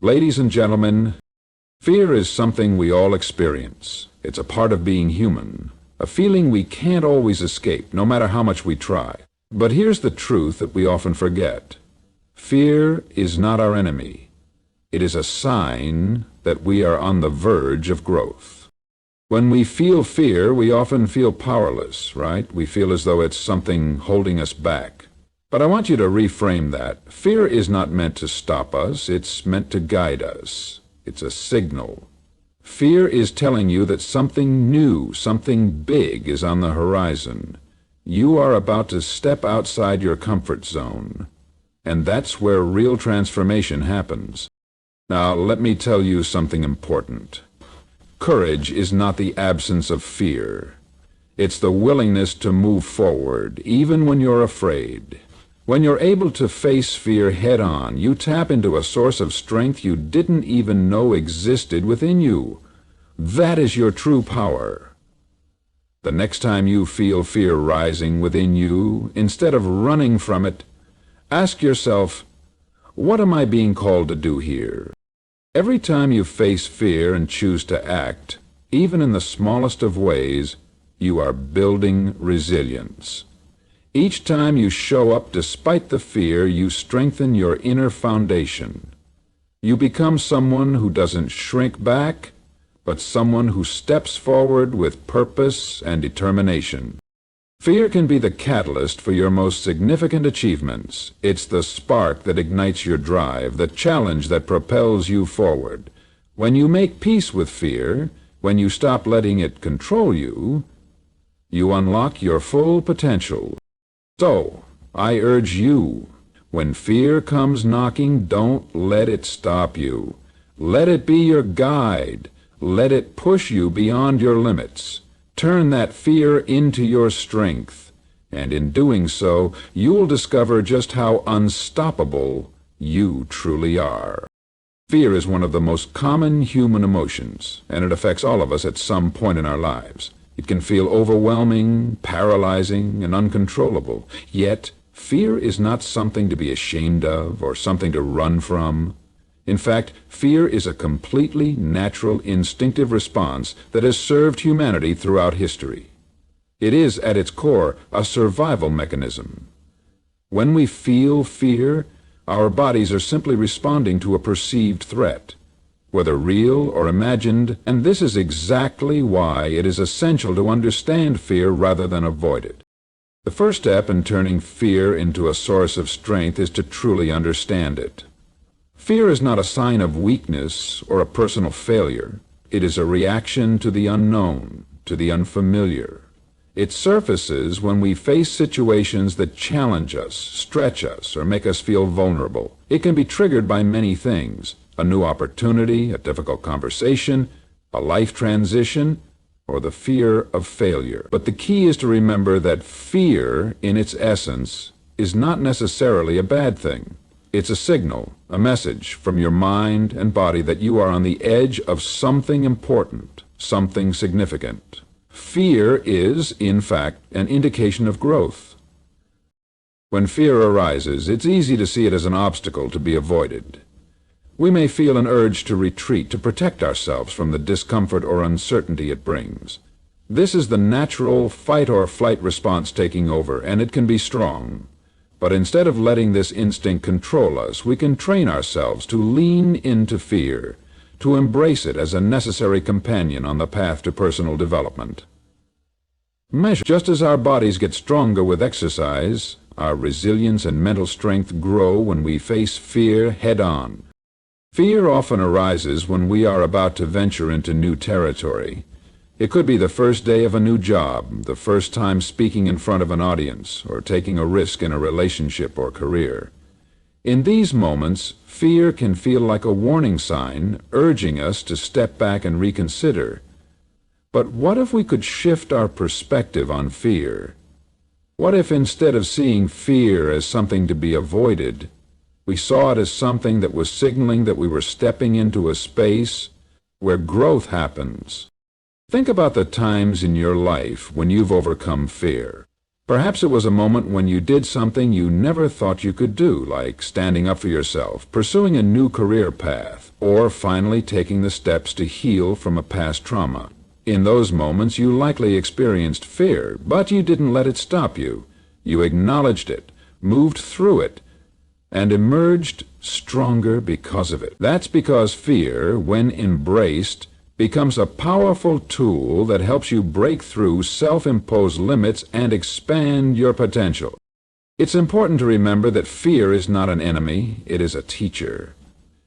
Ladies and gentlemen, fear is something we all experience. It's a part of being human, a feeling we can't always escape, no matter how much we try. But here's the truth that we often forget. Fear is not our enemy. It is a sign that we are on the verge of growth. When we feel fear, we often feel powerless, right? We feel as though it's something holding us back. But I want you to reframe that. Fear is not meant to stop us. It's meant to guide us. It's a signal. Fear is telling you that something new, something big is on the horizon. You are about to step outside your comfort zone. And that's where real transformation happens. Now, let me tell you something important. Courage is not the absence of fear. It's the willingness to move forward, even when you're afraid. When you're able to face fear head-on, you tap into a source of strength you didn't even know existed within you. That is your true power. The next time you feel fear rising within you, instead of running from it, ask yourself, what am I being called to do here? Every time you face fear and choose to act, even in the smallest of ways, you are building resilience. Each time you show up despite the fear, you strengthen your inner foundation. You become someone who doesn't shrink back, but someone who steps forward with purpose and determination. Fear can be the catalyst for your most significant achievements. It's the spark that ignites your drive, the challenge that propels you forward. When you make peace with fear, when you stop letting it control you, you unlock your full potential. So, I urge you, when fear comes knocking, don't let it stop you. Let it be your guide. Let it push you beyond your limits. Turn that fear into your strength, and in doing so, you'll discover just how unstoppable you truly are. Fear is one of the most common human emotions, and it affects all of us at some point in our lives. It can feel overwhelming, paralyzing, and uncontrollable. Yet, fear is not something to be ashamed of or something to run from. In fact, fear is a completely natural, instinctive response that has served humanity throughout history. It is, at its core, a survival mechanism. When we feel fear, our bodies are simply responding to a perceived threat, whether real or imagined, and this is exactly why it is essential to understand fear rather than avoid it. The first step in turning fear into a source of strength is to truly understand it. Fear is not a sign of weakness or a personal failure. It is a reaction to the unknown, to the unfamiliar. It surfaces when we face situations that challenge us, stretch us, or make us feel vulnerable. It can be triggered by many things: a new opportunity, a difficult conversation, a life transition, or the fear of failure. But the key is to remember that fear, in its essence, is not necessarily a bad thing. It's a signal, a message from your mind and body that you are on the edge of something important, something significant. Fear is, in fact, an indication of growth. When fear arises, it's easy to see it as an obstacle to be avoided. We may feel an urge to retreat, to protect ourselves from the discomfort or uncertainty it brings. This is the natural fight-or-flight response taking over, and it can be strong. But instead of letting this instinct control us, we can train ourselves to lean into fear, to embrace it as a necessary companion on the path to personal development. Just as our bodies get stronger with exercise, our resilience and mental strength grow when we face fear head-on. Fear often arises when we are about to venture into new territory. It could be the first day of a new job, the first time speaking in front of an audience, or taking a risk in a relationship or career. In these moments, fear can feel like a warning sign, urging us to step back and reconsider. But what if we could shift our perspective on fear? What if instead of seeing fear as something to be avoided, we saw it as something that was signaling that we were stepping into a space where growth happens? Think about the times in your life when you've overcome fear. Perhaps it was a moment when you did something you never thought you could do, like standing up for yourself, pursuing a new career path, or finally taking the steps to heal from a past trauma. In those moments, you likely experienced fear, but you didn't let it stop you. You acknowledged it, moved through it, and emerged stronger because of it. That's because fear, when embraced, becomes a powerful tool that helps you break through self-imposed limits and expand your potential. It's important to remember that fear is not an enemy, it is a teacher.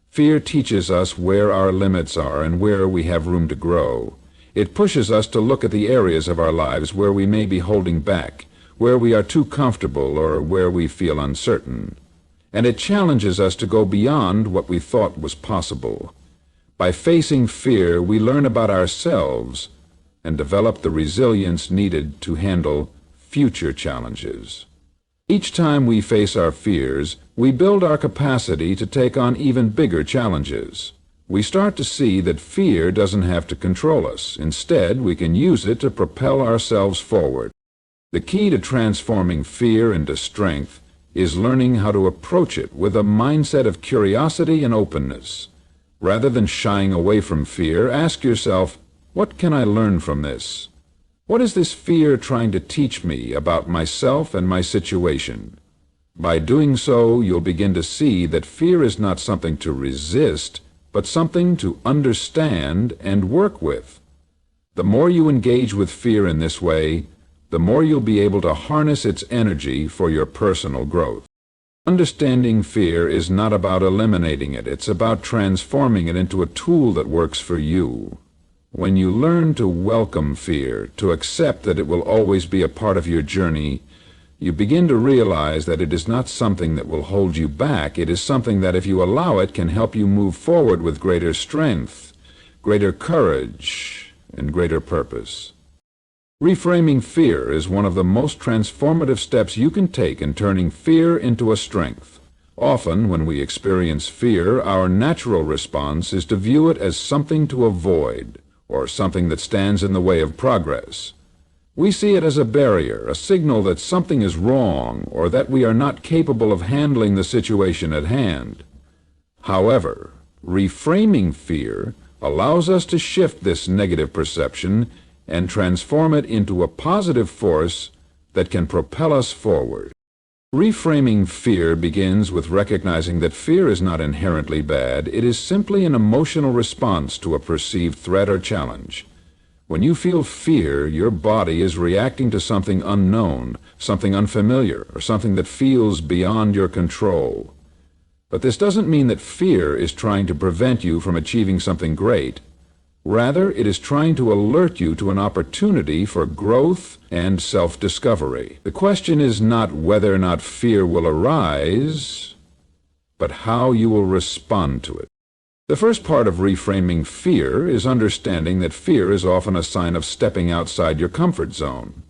Fear teaches us where our limits are and where we have room to grow. It pushes us to look at the areas of our lives where we may be holding back, where we are too comfortable, or where we feel uncertain. And it challenges us to go beyond what we thought was possible. By facing fear, we learn about ourselves and develop the resilience needed to handle future challenges. Each time we face our fears, we build our capacity to take on even bigger challenges. We start to see that fear doesn't have to control us. Instead, we can use it to propel ourselves forward. The key to transforming fear into strength is learning how to approach it with a mindset of curiosity and openness. Rather than shying away from fear, ask yourself, what can I learn from this? What is this fear trying to teach me about myself and my situation? By doing so, you'll begin to see that fear is not something to resist, but something to understand and work with. The more you engage with fear in this way, the more you'll be able to harness its energy for your personal growth. Understanding fear is not about eliminating it, it's about transforming it into a tool that works for you. When you learn to welcome fear, to accept that it will always be a part of your journey, you begin to realize that it is not something that will hold you back. It is something that, if you allow it, can help you move forward with greater strength, greater courage, and greater purpose. Reframing fear is one of the most transformative steps you can take in turning fear into a strength. Often, when we experience fear, our natural response is to view it as something to avoid, or something that stands in the way of progress. We see it as a barrier, a signal that something is wrong, or that we are not capable of handling the situation at hand. However, reframing fear allows us to shift this negative perception and transform it into a positive force that can propel us forward. Reframing fear begins with recognizing that fear is not inherently bad. It is simply an emotional response to a perceived threat or challenge. When you feel fear, your body is reacting to something unknown, something unfamiliar, or something that feels beyond your control. But this doesn't mean that fear is trying to prevent you from achieving something great. Rather, it is trying to alert you to an opportunity for growth and self-discovery. The question is not whether or not fear will arise, but how you will respond to it. The first part of reframing fear is understanding that fear is often a sign of stepping outside your comfort zone.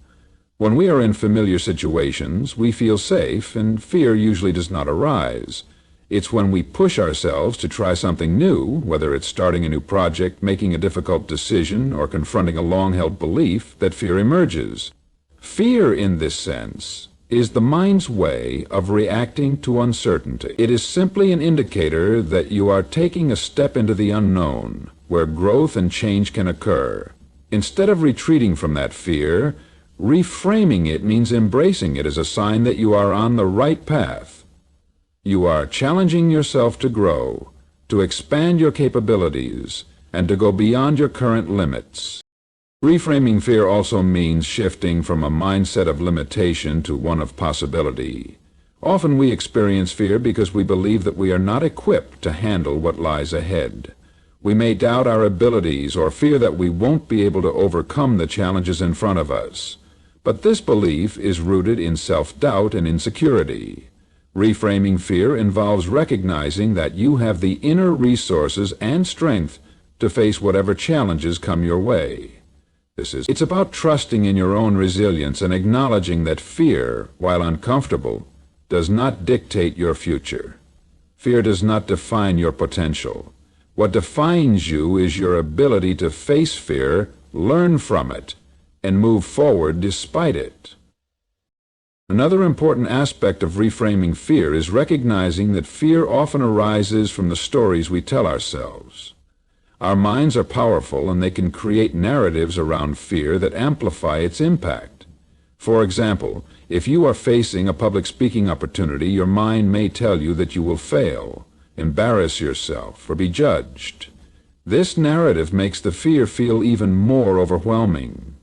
When we are in familiar situations, we feel safe, and fear usually does not arise. It's when we push ourselves to try something new, whether it's starting a new project, making a difficult decision, or confronting a long-held belief, that fear emerges. Fear, in this sense, is the mind's way of reacting to uncertainty. It is simply an indicator that you are taking a step into the unknown, where growth and change can occur. Instead of retreating from that fear, reframing it means embracing it as a sign that you are on the right path. You are challenging yourself to grow, to expand your capabilities, and to go beyond your current limits. Reframing fear also means shifting from a mindset of limitation to one of possibility. Often we experience fear because we believe that we are not equipped to handle what lies ahead. We may doubt our abilities or fear that we won't be able to overcome the challenges in front of us. But this belief is rooted in self-doubt and insecurity. Reframing fear involves recognizing that you have the inner resources and strength to face whatever challenges come your way. It's about trusting in your own resilience and acknowledging that fear, while uncomfortable, does not dictate your future. Fear does not define your potential. What defines you is your ability to face fear, learn from it, and move forward despite it. Another important aspect of reframing fear is recognizing that fear often arises from the stories we tell ourselves. Our minds are powerful, and they can create narratives around fear that amplify its impact. For example, if you are facing a public speaking opportunity, your mind may tell you that you will fail, embarrass yourself, or be judged. This narrative makes the fear feel even more overwhelming.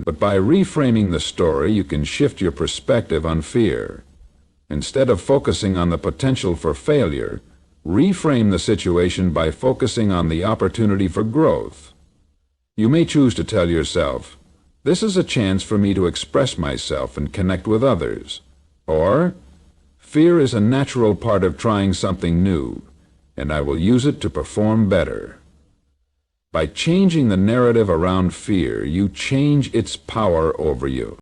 But by reframing the story, you can shift your perspective on fear. Instead of focusing on the potential for failure, reframe the situation by focusing on the opportunity for growth. You may choose to tell yourself, "This is a chance for me to express myself and connect with others." Or, "Fear is a natural part of trying something new, and I will use it to perform better." By changing the narrative around fear, you change its power over you.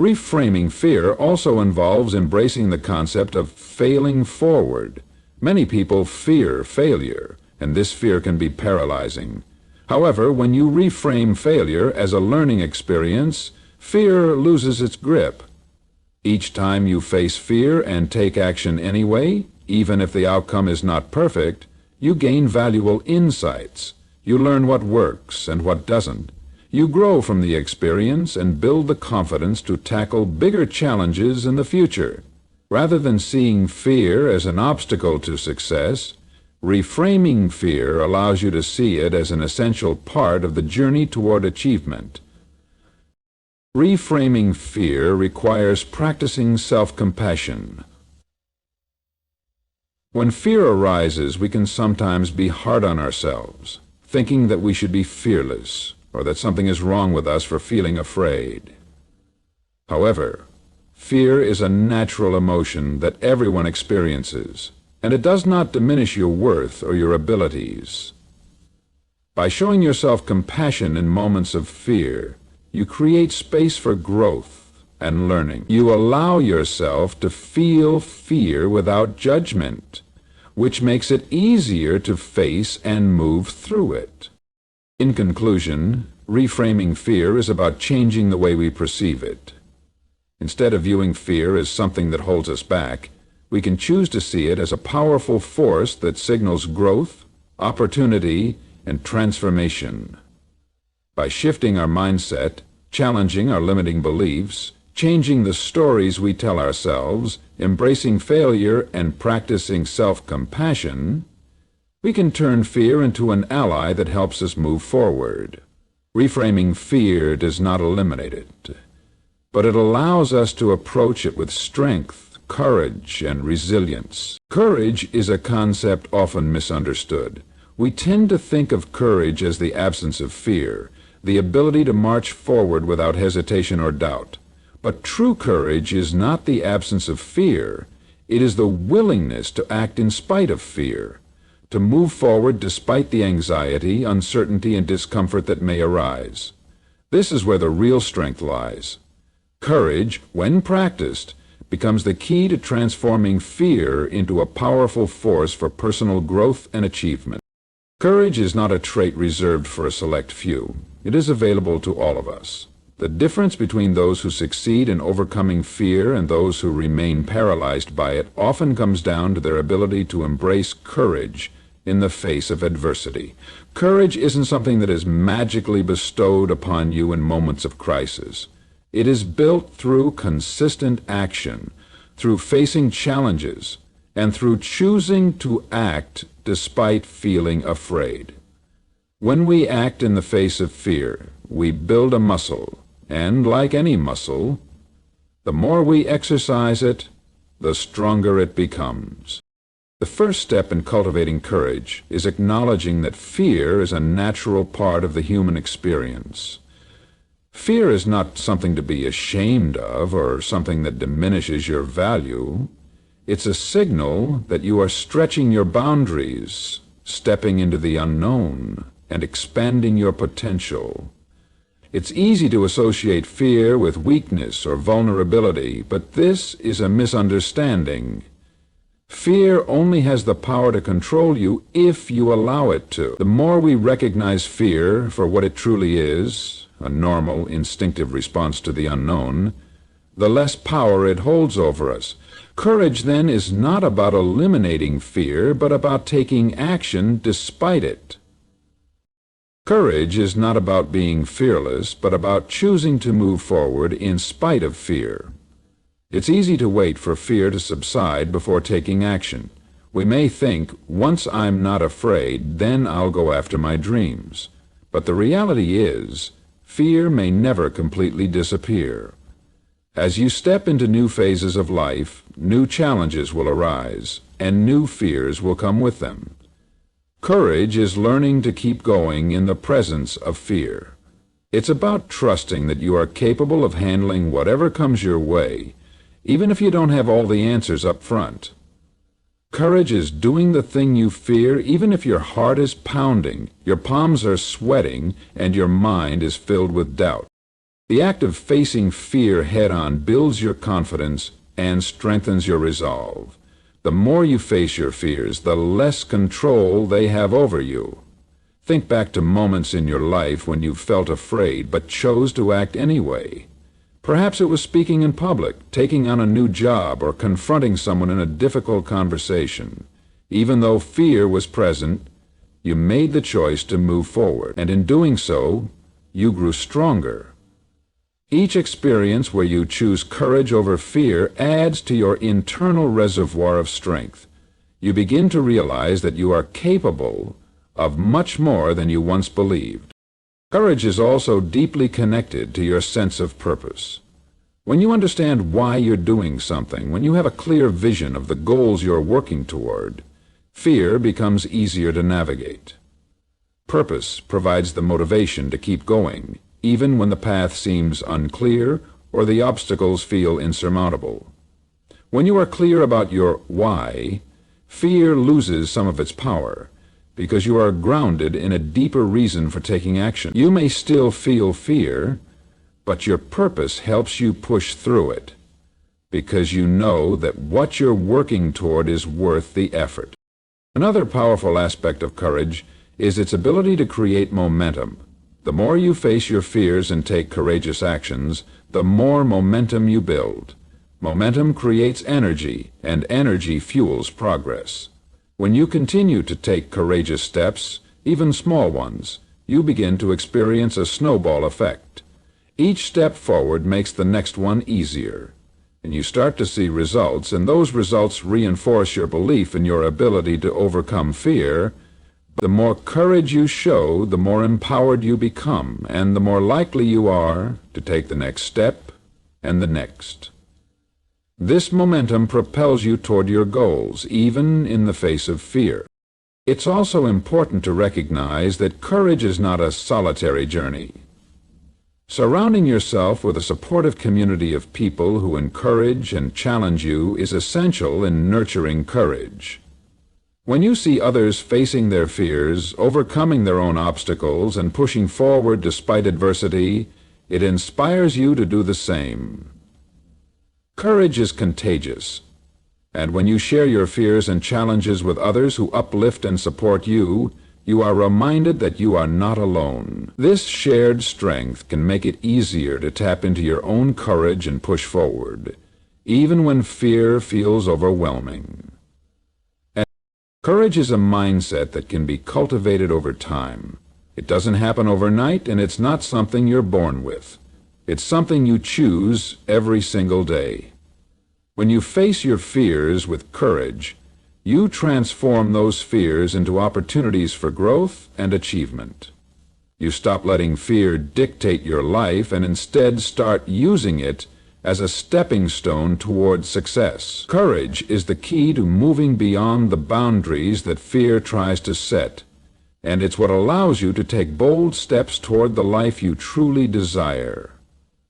Reframing fear also involves embracing the concept of failing forward. Many people fear failure, and this fear can be paralyzing. However, when you reframe failure as a learning experience, fear loses its grip. Each time you face fear and take action anyway, even if the outcome is not perfect, you gain valuable insights. You learn what works and what doesn't. You grow from the experience and build the confidence to tackle bigger challenges in the future. Rather than seeing fear as an obstacle to success, reframing fear allows you to see it as an essential part of the journey toward achievement. Reframing fear requires practicing self-compassion. When fear arises, we can sometimes be hard on ourselves, thinking that we should be fearless, or that something is wrong with us for feeling afraid. However, fear is a natural emotion that everyone experiences, and it does not diminish your worth or your abilities. By showing yourself compassion in moments of fear, you create space for growth and learning. You allow yourself to feel fear without judgment, which makes it easier to face and move through it. In conclusion, reframing fear is about changing the way we perceive it. Instead of viewing fear as something that holds us back, we can choose to see it as a powerful force that signals growth, opportunity, and transformation. By shifting our mindset, challenging our limiting beliefs, changing the stories we tell ourselves, embracing failure, and practicing self-compassion, we can turn fear into an ally that helps us move forward. Reframing fear does not eliminate it, but it allows us to approach it with strength, courage, and resilience. Courage is a concept often misunderstood. We tend to think of courage as the absence of fear, the ability to march forward without hesitation or doubt. But true courage is not the absence of fear. It is the willingness to act in spite of fear, to move forward despite the anxiety, uncertainty, and discomfort that may arise. This is where the real strength lies. Courage, when practiced, becomes the key to transforming fear into a powerful force for personal growth and achievement. Courage is not a trait reserved for a select few. It is available to all of us. The difference between those who succeed in overcoming fear and those who remain paralyzed by it often comes down to their ability to embrace courage in the face of adversity. Courage isn't something that is magically bestowed upon you in moments of crisis. It is built through consistent action, through facing challenges, and through choosing to act despite feeling afraid. When we act in the face of fear, we build a muscle, and like any muscle, the more we exercise it, the stronger it becomes. The first step in cultivating courage is acknowledging that fear is a natural part of the human experience. Fear is not something to be ashamed of or something that diminishes your value. It's a signal that you are stretching your boundaries, stepping into the unknown, and expanding your potential. It's easy to associate fear with weakness or vulnerability, but this is a misunderstanding. Fear only has the power to control you if you allow it to. The more we recognize fear for what it truly is, a normal, instinctive response to the unknown, the less power it holds over us. Courage, then, is not about eliminating fear, but about taking action despite it. Courage is not about being fearless, but about choosing to move forward in spite of fear. It's easy to wait for fear to subside before taking action. We may think, once I'm not afraid, then I'll go after my dreams. But the reality is, fear may never completely disappear. As you step into new phases of life, new challenges will arise, and new fears will come with them. Courage is learning to keep going in the presence of fear. It's about trusting that you are capable of handling whatever comes your way, even if you don't have all the answers up front. Courage is doing the thing you fear even if your heart is pounding, your palms are sweating, and your mind is filled with doubt. The act of facing fear head-on builds your confidence and strengthens your resolve. The more you face your fears, the less control they have over you. Think back to moments in your life when you felt afraid but chose to act anyway. Perhaps it was speaking in public, taking on a new job, or confronting someone in a difficult conversation. Even though fear was present, you made the choice to move forward, and in doing so, you grew stronger. Each experience where you choose courage over fear adds to your internal reservoir of strength. You begin to realize that you are capable of much more than you once believed. Courage is also deeply connected to your sense of purpose. When you understand why you're doing something, when you have a clear vision of the goals you're working toward, fear becomes easier to navigate. Purpose provides the motivation to keep going, even when the path seems unclear or the obstacles feel insurmountable. When you are clear about your why, fear loses some of its power, because you are grounded in a deeper reason for taking action. You may still feel fear, but your purpose helps you push through it, because you know that what you're working toward is worth the effort. Another powerful aspect of courage is its ability to create momentum. The more you face your fears and take courageous actions, the more momentum you build. Momentum creates energy, and energy fuels progress. When you continue to take courageous steps, even small ones, you begin to experience a snowball effect. Each step forward makes the next one easier, and you start to see results, and those results reinforce your belief in your ability to overcome fear. The more courage you show, the more empowered you become, and the more likely you are to take the next step and the next. This momentum propels you toward your goals, even in the face of fear. It's also important to recognize that courage is not a solitary journey. Surrounding yourself with a supportive community of people who encourage and challenge you is essential in nurturing courage. When you see others facing their fears, overcoming their own obstacles, and pushing forward despite adversity, it inspires you to do the same. Courage is contagious, and when you share your fears and challenges with others who uplift and support you, you are reminded that you are not alone. This shared strength can make it easier to tap into your own courage and push forward, even when fear feels overwhelming. And courage is a mindset that can be cultivated over time. It doesn't happen overnight, and it's not something you're born with. It's something you choose every single day. When you face your fears with courage, you transform those fears into opportunities for growth and achievement. You stop letting fear dictate your life and instead start using it as a stepping stone toward success. Courage is the key to moving beyond the boundaries that fear tries to set, and it's what allows you to take bold steps toward the life you truly desire.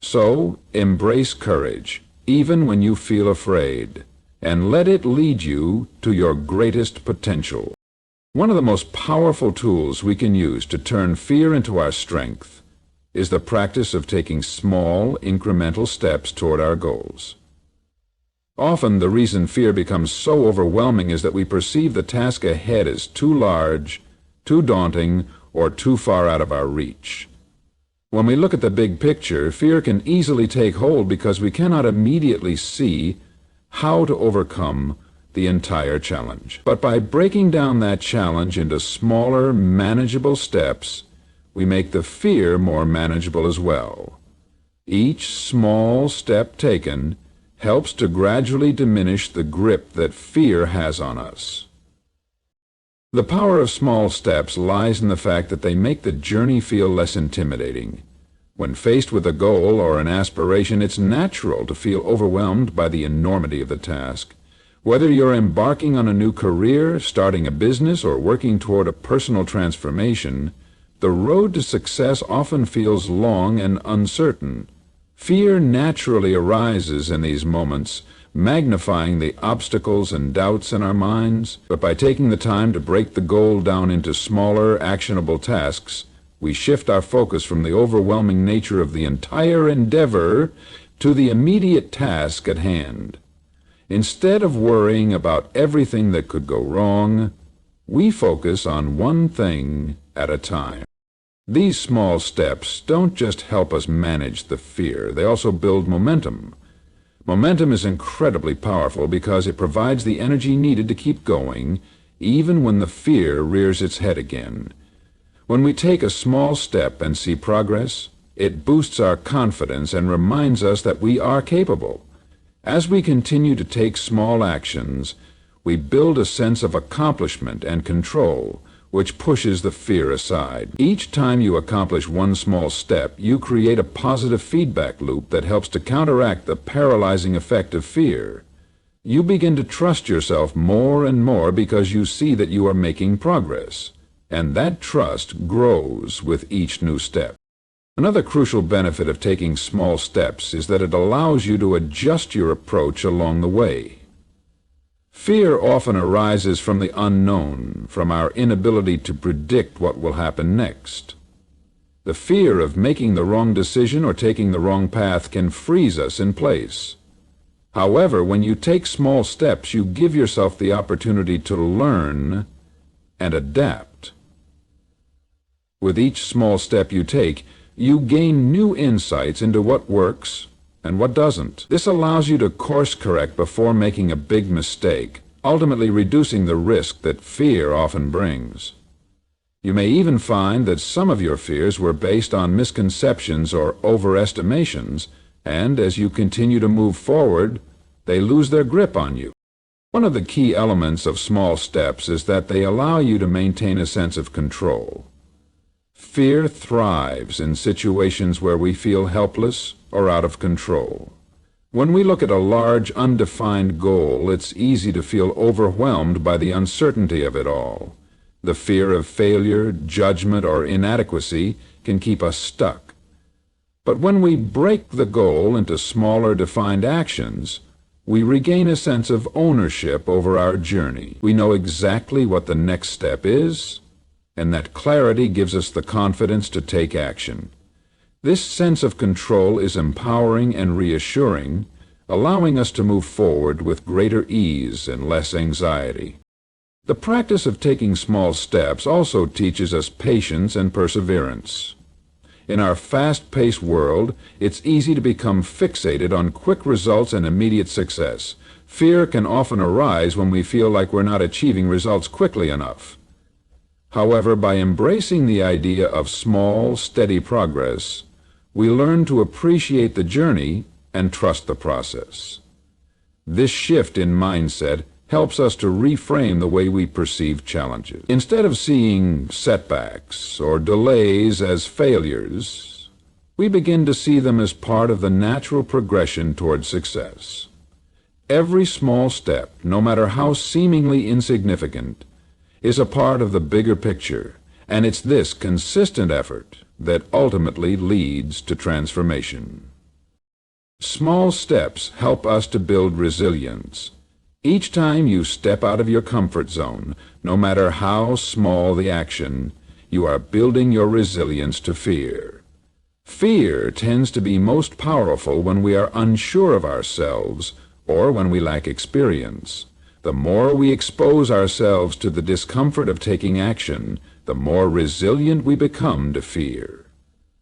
So, embrace courage, even when you feel afraid, and let it lead you to your greatest potential. One of the most powerful tools we can use to turn fear into our strength is the practice of taking small, incremental steps toward our goals. Often the reason fear becomes so overwhelming is that we perceive the task ahead as too large, too daunting, or too far out of our reach. When we look at the big picture, fear can easily take hold because we cannot immediately see how to overcome the entire challenge. But by breaking down that challenge into smaller, manageable steps, we make the fear more manageable as well. Each small step taken helps to gradually diminish the grip that fear has on us. The power of small steps lies in the fact that they make the journey feel less intimidating. When faced with a goal or an aspiration, it's natural to feel overwhelmed by the enormity of the task. Whether you're embarking on a new career, starting a business, or working toward a personal transformation, the road to success often feels long and uncertain. Fear naturally arises in these moments, magnifying the obstacles and doubts in our minds, but by taking the time to break the goal down into smaller, actionable tasks, we shift our focus from the overwhelming nature of the entire endeavor to the immediate task at hand. Instead of worrying about everything that could go wrong, we focus on one thing at a time. These small steps don't just help us manage the fear, they also build momentum. Momentum is incredibly powerful because it provides the energy needed to keep going, even when the fear rears its head again. When we take a small step and see progress, it boosts our confidence and reminds us that we are capable. As we continue to take small actions, we build a sense of accomplishment and control, which pushes the fear aside. Each time you accomplish one small step, you create a positive feedback loop that helps to counteract the paralyzing effect of fear. You begin to trust yourself more and more because you see that you are making progress, and that trust grows with each new step. Another crucial benefit of taking small steps is that it allows you to adjust your approach along the way. Fear often arises from the unknown, from our inability to predict what will happen next. The fear of making the wrong decision or taking the wrong path can freeze us in place. However, when you take small steps, you give yourself the opportunity to learn and adapt. With each small step you take, you gain new insights into what works and what doesn't. This allows you to course correct before making a big mistake, ultimately reducing the risk that fear often brings. You may even find that some of your fears were based on misconceptions or overestimations, and as you continue to move forward, they lose their grip on you. One of the key elements of small steps is that they allow you to maintain a sense of control. Fear thrives in situations where we feel helpless or out of control. When we look at a large, undefined goal, it's easy to feel overwhelmed by the uncertainty of it all. The fear of failure, judgment, or inadequacy can keep us stuck. But when we break the goal into smaller, defined actions, we regain a sense of ownership over our journey. We know exactly what the next step is, and that clarity gives us the confidence to take action. This sense of control is empowering and reassuring, allowing us to move forward with greater ease and less anxiety. The practice of taking small steps also teaches us patience and perseverance. In our fast-paced world, it's easy to become fixated on quick results and immediate success. Fear can often arise when we feel like we're not achieving results quickly enough. However, by embracing the idea of small, steady progress, we learn to appreciate the journey and trust the process. This shift in mindset helps us to reframe the way we perceive challenges. Instead of seeing setbacks or delays as failures, we begin to see them as part of the natural progression toward success. Every small step, no matter how seemingly insignificant, is a part of the bigger picture, and it's this consistent effort that ultimately leads to transformation. Small steps help us to build resilience. Each time you step out of your comfort zone, no matter how small the action, you are building your resilience to fear. Fear tends to be most powerful when we are unsure of ourselves or when we lack experience. The more we expose ourselves to the discomfort of taking action, the more resilient we become to fear.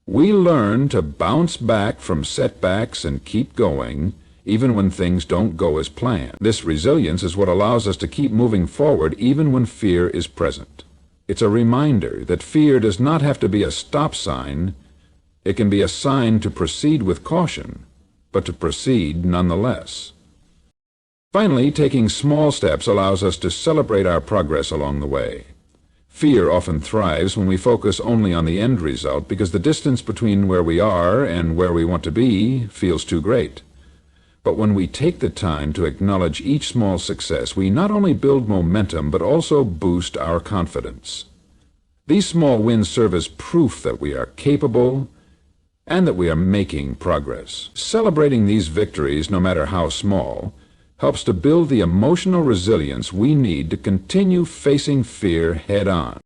We learn to bounce back from setbacks and keep going, even when things don't go as planned. This resilience is what allows us to keep moving forward even when fear is present. It's a reminder that fear does not have to be a stop sign. It can be a sign to proceed with caution, but to proceed nonetheless. Finally, taking small steps allows us to celebrate our progress along the way. Fear often thrives when we focus only on the end result because the distance between where we are and where we want to be feels too great. But when we take the time to acknowledge each small success, we not only build momentum but also boost our confidence. These small wins serve as proof that we are capable and that we are making progress. Celebrating these victories, no matter how small, helps to build the emotional resilience we need to continue facing fear head-on.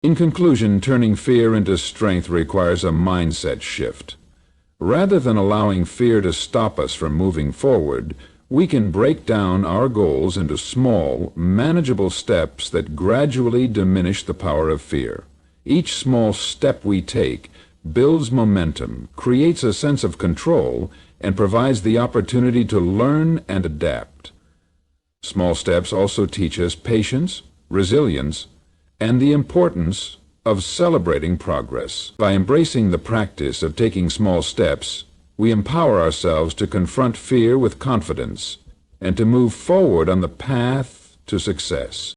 In conclusion, turning fear into strength requires a mindset shift. Rather than allowing fear to stop us from moving forward, we can break down our goals into small, manageable steps that gradually diminish the power of fear. Each small step we take builds momentum, creates a sense of control, and provides the opportunity to learn and adapt. Small steps also teach us patience, resilience, and the importance of celebrating progress. By embracing the practice of taking small steps, we empower ourselves to confront fear with confidence and to move forward on the path to success.